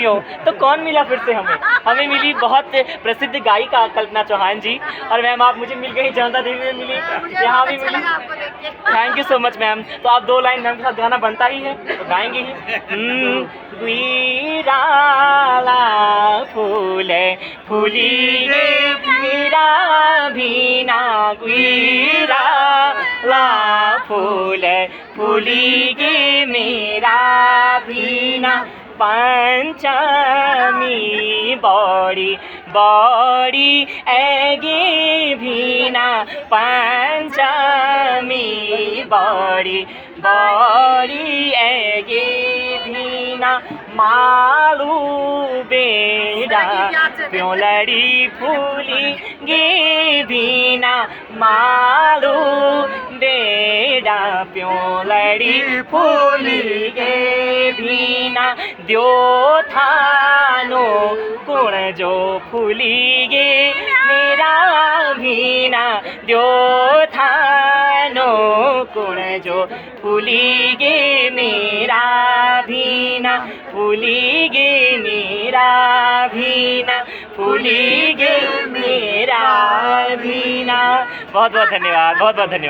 क्यों, तो कौन मिला फिर से हमें? हमें मिली बहुत प्रसिद्ध गायिका कल्पना चौहान जी, और मैम आप मुझे मिल गई, जनता देवी में मिली, यहाँ भी मिली। Thank you so much ma'am. तो आप 2 लाइन मैम के साथ गाना बनता ही है तो गाएंगे ही। गुइराला फूल फूली गे मेरा भीना, गुइराला फूल फूली गे मेरा भीना, पंचमी बड़ी बड़ी एगे भीना, पंचमी बड़ी बड़ी एगे भीना, मालू बेड़ा प्यों लड़ी फूली गे भीना, मालू बेड़ा प्यों लड़ी फूली गे भीना, द्यो थानो गुण जो फूली गे मेरा भीना, द्यो थानो गुण जो फूली गे मेरा भीना, फूली गे मेरा भीना, फूली गे मेरा भीना। बहुत बहुत धन्यवाद, बहुत बहुत धन्यवाद।